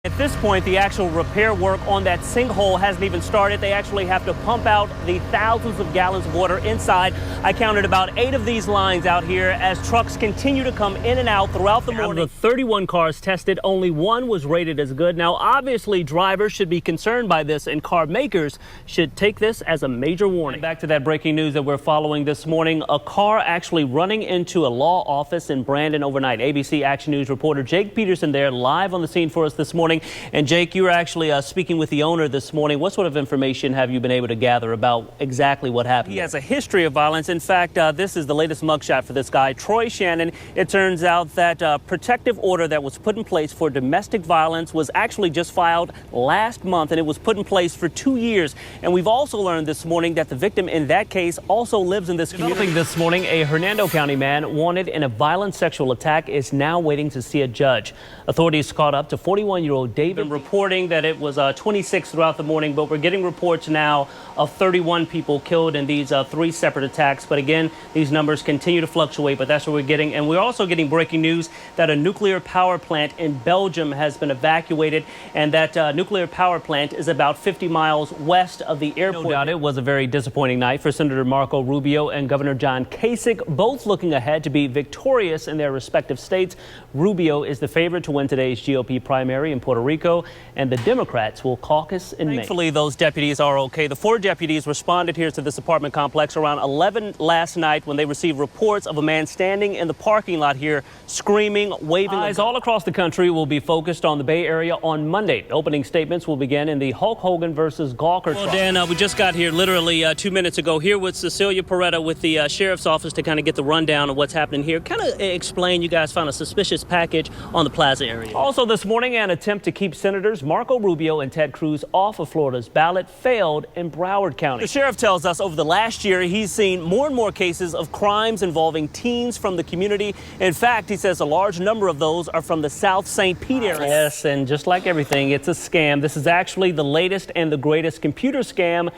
At this point, the actual repair work on that sinkhole hasn't even started. They actually have to pump out the thousands of gallons of water inside. I counted about 8 of these lines out here as trucks continue to come in and out throughout the morning. Out of the 31 cars tested, only 1 was rated as good. Now, obviously, drivers should be concerned by this, and car makers should take this as a major warning. Back to that breaking news that we're following this morning. A car actually running into a law office in Brandon overnight. ABC Action News reporter Jake Peterson there live on the scene for us this morning. And Jake, you were actually speaking with the owner this morning. What sort of information have you been able to gather about exactly what happened? He has a history of violence. In fact, this is the latest mugshot for this guy, Troy Shannon. It turns out that a protective order that was put in place for domestic violence was actually just filed last month, and it was put in place for 2 years. And we've also learned this morning that the victim in that case also lives in this community. This morning, a Hernando County man wanted in a violent sexual attack is now waiting to see a judge. Authorities caught up to 41-year-old David, reporting that it was 26 throughout the morning, but we're getting reports now of 31 people killed in these 3 separate attacks. But again, these numbers continue to fluctuate, but that's what we're getting. And we're also getting breaking news that a nuclear power plant in Belgium has been evacuated, and that nuclear power plant is about 50 miles west of the airport. No doubt it was a very disappointing night for Senator Marco Rubio and Governor John Kasich, both looking ahead to be victorious in their respective states. Rubio is the favorite to win today's GOP primary in Puerto Rico, and the Democrats will caucus in May. Thankfully, those deputies are okay. The 4 deputies responded here to this apartment complex around 11 last night when they received reports of a man standing in the parking lot here screaming, waving. Eyes all across the country will be focused on the Bay Area on Monday. Opening statements will begin in the Hulk Hogan versus Gawker trial. Well, Dan, we just got here literally 2 minutes ago here with Cecilia Peretta with the sheriff's office to kind of get the rundown of what's happening here. Kind of explain, you guys found a suspicious package on the plaza area. Also this morning, an attempt to keep Senators Marco Rubio and Ted Cruz off of Florida's ballot failed in Broward County. The sheriff tells us over the last year he's seen more and more cases of crimes involving teens from the community. In fact, he says a large number of those are from the South St. Pete area. Yes, and just like everything, it's a scam. This is actually the latest and the greatest computer scam,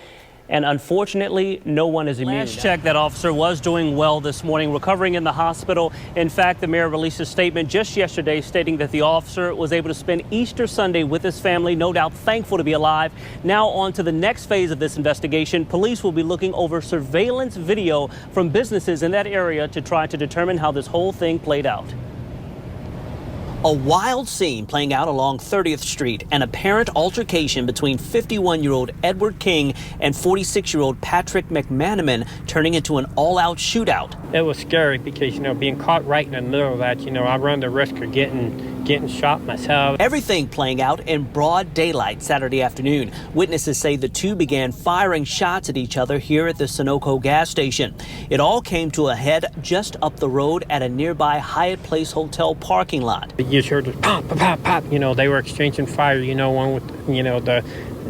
and unfortunately, no one is immune. Last check, that officer was doing well this morning, recovering in the hospital. In fact, the mayor released a statement just yesterday stating that the officer was able to spend Easter Sunday with his family, no doubt thankful to be alive. Now on to the next phase of this investigation. Police will be looking over surveillance video from businesses in that area to try to determine how this whole thing played out. A wild scene playing out along 30th Street, an apparent altercation between 51-year-old Edward King and 46-year-old Patrick McManaman turning into an all-out shootout. It was scary because, being caught right in the middle of that, I run the risk of getting shot myself. Everything playing out in broad daylight Saturday afternoon. Witnesses say the two began firing shots at each other here at the Sunoco gas station. It all came to a head just up the road at a nearby Hyatt Place Hotel parking lot. You heard the pop, pop, pop. They were exchanging fire. One with,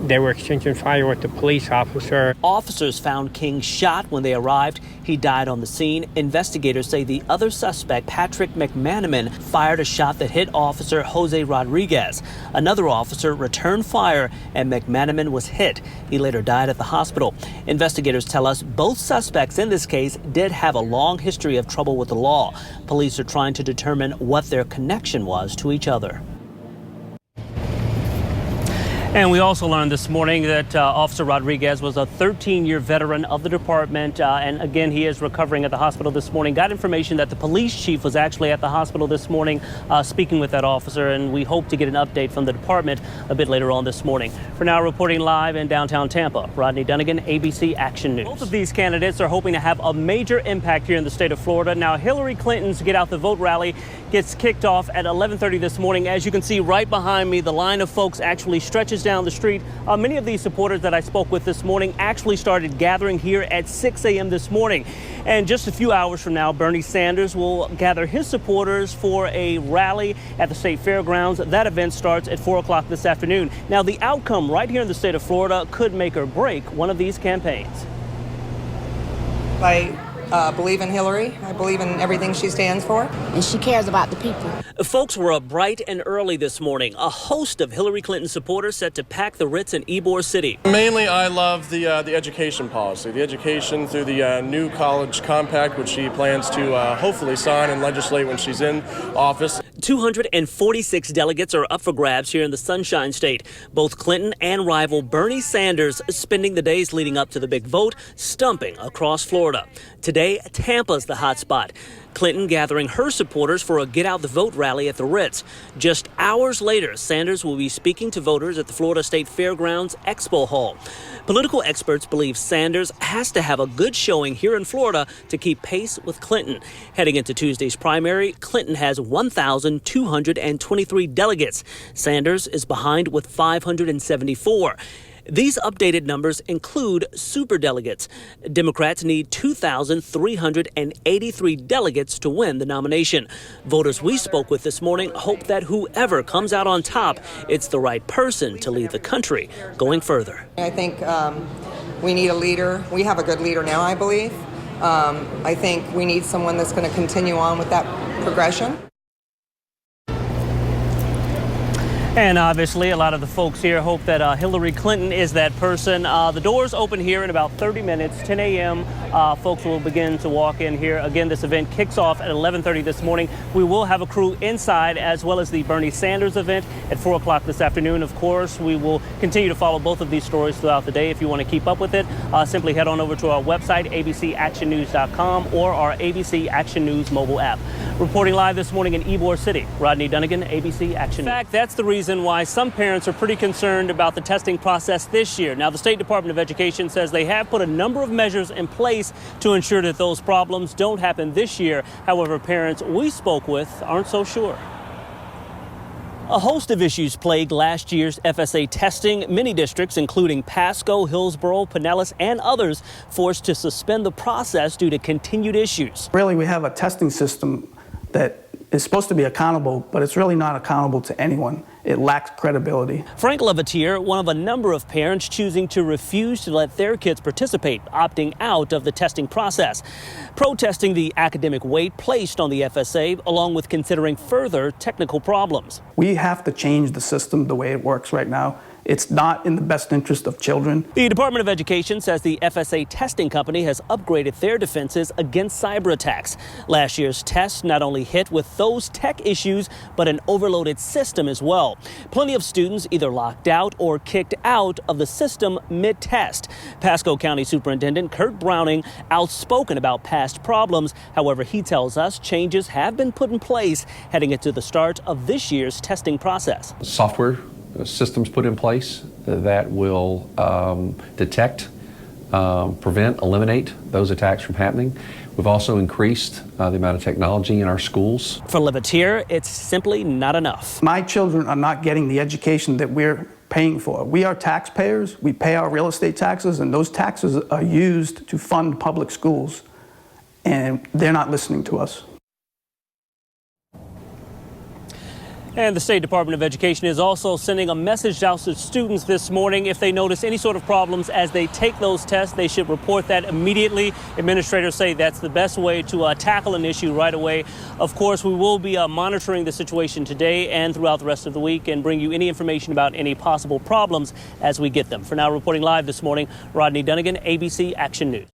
they were exchanging fire with the police officer. Officers found King shot when they arrived. He died on the scene. Investigators say the other suspect, Patrick McManaman, fired a shot that hit Officer Jose Rodriguez. Another officer returned fire, and McManaman was hit. He later died at the hospital. Investigators tell us both suspects in this case did have a long history of trouble with the law. Police are trying to determine what their connection was to each other. And we also learned this morning that Officer Rodriguez was a 13-year veteran of the department. And again, he is recovering at the hospital this morning. Got information that the police chief was actually at the hospital this morning speaking with that officer. And we hope to get an update from the department a bit later on this morning. For now, reporting live in downtown Tampa, Rodney Dunigan, ABC Action News. Both of these candidates are hoping to have a major impact here in the state of Florida. Now, Hillary Clinton's Get Out the Vote rally gets kicked off at 11:30 this morning. As you can see right behind me, the line of folks actually stretches down the street. Many of these supporters that I spoke with this morning actually started gathering here at 6 a.m. this morning. And just a few hours from now, Bernie Sanders will gather his supporters for a rally at the state fairgrounds. That event starts at 4 o'clock this afternoon. Now, the outcome right here in the state of Florida could make or break one of these campaigns. I believe in Hillary. I believe in everything she stands for. And she cares about the people. Folks were up bright and early this morning. A host of Hillary Clinton supporters set to pack the Ritz in Ybor City. Mainly, I love the education policy, the education through the new college compact, which she plans to hopefully sign and legislate when she's in office. 246 delegates are up for grabs here in the Sunshine State. Both Clinton and rival Bernie Sanders spending the days leading up to the big vote, stumping across Florida. Today, Tampa's the hot spot. Clinton gathering her supporters for a Get Out the Vote rally at the Ritz. Just hours later, Sanders will be speaking to voters at the Florida State Fairgrounds Expo Hall. Political experts believe Sanders has to have a good showing here in Florida to keep pace with Clinton. Heading into Tuesday's primary, Clinton has 1,223 delegates. Sanders is behind with 574. These updated numbers include superdelegates. Democrats need 2,383 delegates to win the nomination. Voters we spoke with this morning hope that whoever comes out on top, it's the right person to lead the country going further. I think we need a leader. We have a good leader now, I believe. I think we need someone that's going to continue on with that progression. And obviously, a lot of the folks here hope that Hillary Clinton is that person. The doors open here in about 30 minutes, 10 a.m. Folks will begin to walk in here. Again, this event kicks off at 11:30 this morning. We will have a crew inside, as well as the Bernie Sanders event at 4 o'clock this afternoon. Of course, we will continue to follow both of these stories throughout the day. If you want to keep up with it, simply head on over to our website, abcactionnews.com, or our ABC Action News mobile app. Reporting live this morning in Ybor City, Rodney Dunigan, ABC Action News. In fact, that's the reason why some parents are pretty concerned about the testing process this year. Now, the State Department of Education says they have put a number of measures in place to ensure that those problems don't happen this year. However, parents we spoke with aren't so sure. A host of issues plagued last year's FSA testing. Many districts, including Pasco, Hillsborough, Pinellas, and others, forced to suspend the process due to continued issues. Really, we have a testing system that is supposed to be accountable, but it's really not accountable to anyone. It lacks credibility. Frank Levatier, one of a number of parents choosing to refuse to let their kids participate, opting out of the testing process, protesting the academic weight placed on the FSA, along with considering further technical problems. We have to change the system the way it works right now. It's not in the best interest of children. The Department of Education says the FSA testing company has upgraded their defenses against cyber attacks. Last year's test not only hit with those tech issues, but an overloaded system as well. Plenty of students either locked out or kicked out of the system mid-test. Pasco County Superintendent Kurt Browning outspoken about past problems. However, he tells us changes have been put in place heading into the start of this year's testing process. Software systems put in place that will detect, prevent, eliminate those attacks from happening. We've also increased the amount of technology in our schools. For Levatier, it's simply not enough. My children are not getting the education that we're paying for. We are taxpayers. We pay our real estate taxes, and those taxes are used to fund public schools, and they're not listening to us. And the State Department of Education is also sending a message out to students this morning. If they notice any sort of problems as they take those tests, they should report that immediately. Administrators say that's the best way to tackle an issue right away. Of course, we will be monitoring the situation today and throughout the rest of the week and bring you any information about any possible problems as we get them. For now, reporting live this morning, Rodney Dunigan, ABC Action News.